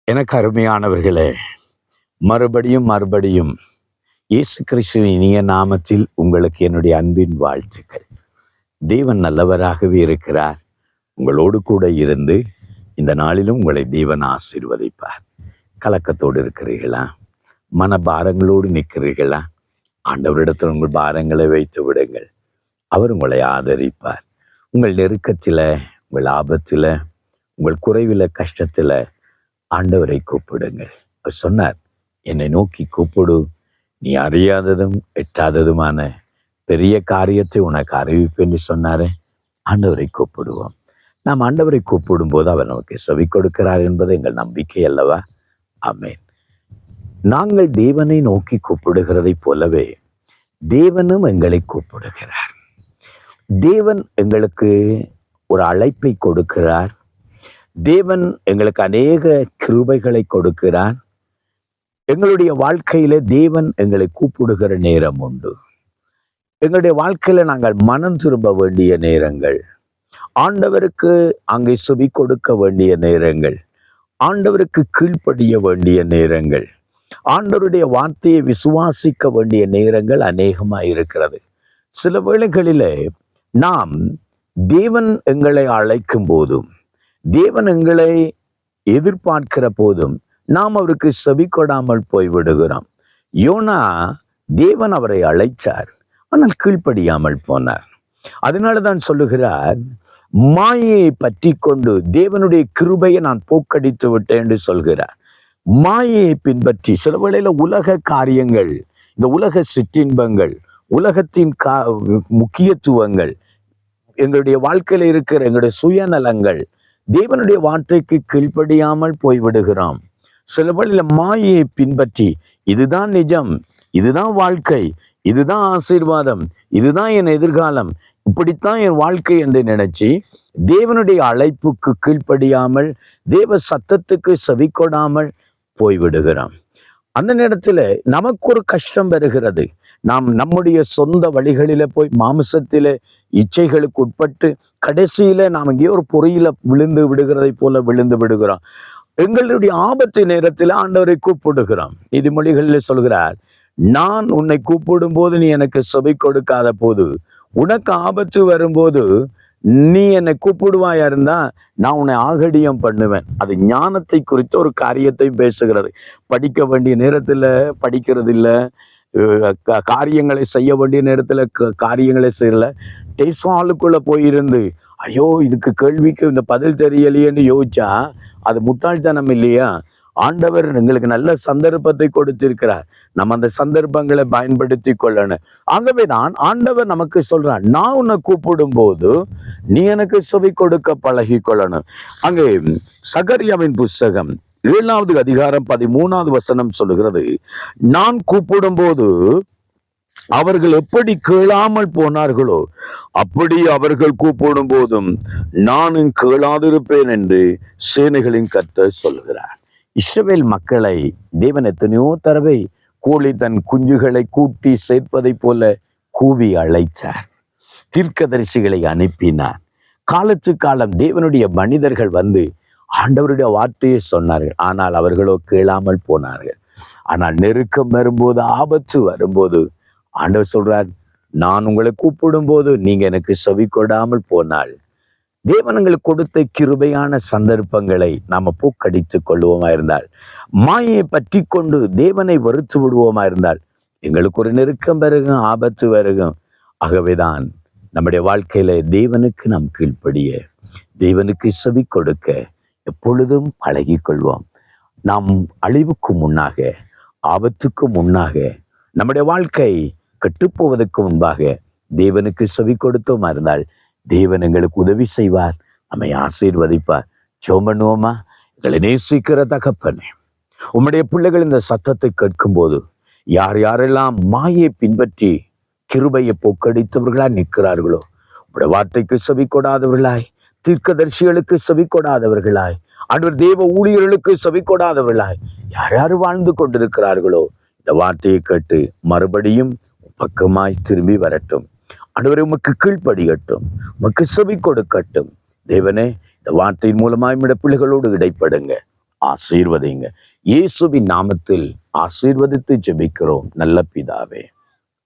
எனக்கு அருமையானவர்களே, மறுபடியும் மறுபடியும் இயேசு கிறிஸ்துவின் இனிய நாமத்தில் உங்களுக்கு என்னுடைய அன்பின் வாழ்த்துக்கள். தேவன் நல்லவராகவே இருக்கிறார். உங்களோடு கூட இருந்து இந்த நாளிலும் உங்களை தேவன் ஆசீர்வதிப்பார். கலக்கத்தோடு இருக்கிறீர்களா? மனபாரங்களோடு நிற்கிறீர்களா? ஆண்டவரிடத்தில் உங்கள் பாரங்களை வைத்து விடுங்கள். அவர் உங்களை ஆதரிப்பார். உங்கள் நெருக்கத்தில், உங்கள் ஆபத்தில், உங்கள் குறைவில், கஷ்டத்தில் ஆண்டவரை கூப்பிடுங்கள். அவர் சொன்னார், என்னை நோக்கி கூப்பிடு, நீ அறியாததும் எட்டாததுமான பெரிய காரியத்தை உனக்கு அறிவிப்பு என்று சொன்னாரே. ஆண்டவரை கூப்பிடுவோம். நாம் ஆண்டவரை கூப்பிடும் போது அவர் நமக்கு செவி கொடுக்கிறார் என்பது எங்கள் நம்பிக்கை அல்லவா? ஆமென். நாங்கள் தேவனை நோக்கி கூப்பிடுகிறதை போலவே தேவனும் எங்களை கூப்பிடுகிறார். தேவன் எங்களுக்கு ஒரு அழைப்பை கொடுக்கிறார். தேவன் எங்களுக்கு அநேக கிருபைகளை கொடுக்கிறார். எங்களுடைய வாழ்க்கையில தேவன் எங்களை கூப்பிடுகிற நேரம் உண்டு. எங்களுடைய வாழ்க்கையில நாங்கள் மனம் திரும்ப வேண்டிய நேரங்கள், ஆண்டவருக்கு அங்கே செவி கொடுக்க வேண்டிய நேரங்கள், ஆண்டவருக்கு கீழ்ப்படிய வேண்டிய நேரங்கள், ஆண்டவருடைய வார்த்தையை விசுவாசிக்க வேண்டிய நேரங்கள் அநேகமாக இருக்கிறது. சில வேளைகளிலே நாம் தேவன் எங்களை அழைக்கும் போதும், தேவன் எங்களை எதிர்பார்க்கிற போதும் நாம் அவருக்கு செவி கொடாமல் போய்விடுகிறோம். யோனா, தேவன் அவரை அழைச்சார், ஆனால் கீழ்ப்படியாமல் போனார். அதனாலதான் சொல்லுகிறார், மாயையை பற்றி கொண்டு தேவனுடைய கிருபையை நான் போக்கடித்து விட்டேன் என்று சொல்கிறார். மாயையை பின்பற்றி சில வேளையில உலக காரியங்கள், இந்த உலக சிற்றின்பங்கள், உலகத்தின் முக்கியத்துவங்கள், எங்களுடைய வாழ்க்கையில இருக்கிற எங்களுடைய சுயநலங்கள், தேவனுடைய வார்த்தைக்கு கீழ்ப்படியாமல் போய்விடுகிறோம். சில வேளையில மாயையை பின்பற்றி இதுதான் நிஜம், இதுதான் வாழ்க்கை, இதுதான் ஆசீர்வாதம், இதுதான் என் எதிர்காலம், இப்படித்தான் என் வாழ்க்கை என்று நினைச்சு தேவனுடைய அழைப்புக்கு கீழ்ப்படியாமல், தேவ சத்தத்துக்கு செவி கொடாமல் போய்விடுகிறோம். அந்த நேரத்துல நமக்கு ஒரு கஷ்டம் வருகிறது. நாம் நம்முடைய சொந்த வழிகளில போய் மாமிசத்தில இச்சைகளுக்கு உட்பட்டு கடைசியில நாம் எங்கேயோ ஒரு பொறியில விழுந்து விடுகிறதை போல விழுந்து விடுகிறோம். எங்களுடைய ஆபத்து நேரத்தில் ஆண்டவரை கூப்பிடுகிறோம். நீதிமொழிகளில் சொல்கிறார், நான் உன்னை கூப்பிடும் போது நீ எனக்கு செவி கொடுக்காத போது, உனக்கு ஆபத்து வரும்போது நீ என்னை கூப்பிடுவாயா இருந்தா நான் உன்னை ஆகடியம் பண்ணுவேன். அது ஞானத்தை குறித்த ஒரு காரியத்தை பேசுகிறது. படிக்க வேண்டிய நேரத்துல படிக்கிறது இல்லை, காரியங்களை செய்ய வேண்டிய நேரத்துல காரியங்களை செய்யல, டெஸ்ட் ஹாலுக்குள்ள போயிருந்து ஐயோ இதுக்கு கேள்விக்கு இந்த பதில் தெரியலையேன்னு யோசிச்சா அது முட்டாள்தனம் இல்லையா? ஆண்டவர் எங்களுக்கு நல்ல சந்தர்ப்பத்தை கொடுத்திருக்கிறார். நம்ம அந்த சந்தர்ப்பங்களை பயன்படுத்தி கொள்ளணும். ஆகவேதான் ஆண்டவர் நமக்கு சொல்றான், நான் உன்னை கூப்பிடும் போது நீ எனக்கு செவி கொடுக்க பழகி கொள்ளணும். அங்கே சகரியாவின் புஸ்தகம் 7வது அதிகாரம் 13வது வசனம் சொல்லுகிறது, நான் கூப்பிடும் போது அவர்கள் எப்படி கேளாமல் போனார்களோ அப்படி அவர்கள் கூப்பிடும் போதும் நானும் கேளாதிருப்பேன் என்று சேனைகளின் கர்த்தர் சொல்கிறார். இஸ்ரவேல் மக்களை தேவன் எத்தனையோ தடவை கோழி தன் குஞ்சுகளை கூட்டி சேர்ப்பதை போல கூவி அழைச்சார். தீர்க்கதரிசிகளை அனுப்பினார். காலத்து காலம் தேவனுடைய மனிதர்கள் வந்து ஆண்டவருடைய வார்த்தையை சொன்னார்கள். ஆனால் அவர்களோ கேளாமல் போனார்கள். ஆனால் நெருக்கம் வரும்போது, ஆபத்து வரும்போது ஆண்டவர் சொல்றார், நான் உங்களை கூப்பிடும் போது நீங்க எனக்கு செவி கொடாமல் போனால், தேவன் எங்களுக்கு கொடுத்த கிருபையான சந்தர்ப்பங்களை நாம பூக்கடித்து கொள்வோமா இருந்தால், மாயை பற்றி கொண்டு தேவனை வெறுத்து விடுவோமா இருந்தால், எங்களுக்கு ஒரு நெருக்கம் வருகும், ஆபத்து வருகும். ஆகவேதான் நம்முடைய வாழ்க்கையில தேவனுக்கு நாம் கீழ்ப்படிய, தேவனுக்கு செவி கொடுக்க எப்பொழுதும் பழகி கொள்வோம். நாம் அழிவுக்கு முன்னாக, ஆபத்துக்கு முன்னாக, நம்முடைய வாழ்க்கை கெட்டுப்போவதற்கு முன்பாக தேவனுக்கு செவி கொடுத்தோமா இருந்தால் தேவன் எங்களுக்கு உதவி செய்வார், நம்மை ஆசீர்வதிப்பார். ஜெபம் பண்ணுவோமா? எங்களை நேசிக்கிற தகப்பனே, உம்முடைய பிள்ளைகள் இந்த சத்தத்தை கேட்கும் போது யார் யாரெல்லாம் மாயை பின்பற்றி கிருபையை போக்கடித்தவர்களா நிற்கிறார்களோ, உம்முடைய வார்த்தைக்கு செவி கொடாதவர்களாய், தீர்க்கதரிசிகளுக்கு செவி கொடாதவர்களாய், ஆண்டவர் தேவ ஊழியர்களுக்கு செவி கொடாதவர்களாய் யார் யார் வாழ்ந்து கொண்டிருக்கிறார்களோ, இந்த வார்த்தையை கேட்டு மறுபடியும் பக்கமாய் திரும்பி வரட்டும். ஆண்டவரே, உமக்கு கீழ்ப்படியட்டும், உமக்கு செவி கொடுக்கட்டும். தேவனே, இந்த வார்த்தையின் மூலமாய் நம்முடைய பிள்ளைகளோடு இடைப்படுங்க. ஆசீர்வதிங்க. இயேசுவின் நாமத்தில் ஆசீர்வதித்து ஜெபிக்கிறோம் நல்ல பிதாவே.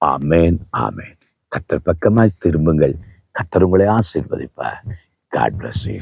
ஆமேன், ஆமேன். கர்த்தர் பக்கமாய் திரும்புங்கள். கர்த்தர் உங்களை ஆசீர்வதிப்பார். God bless you.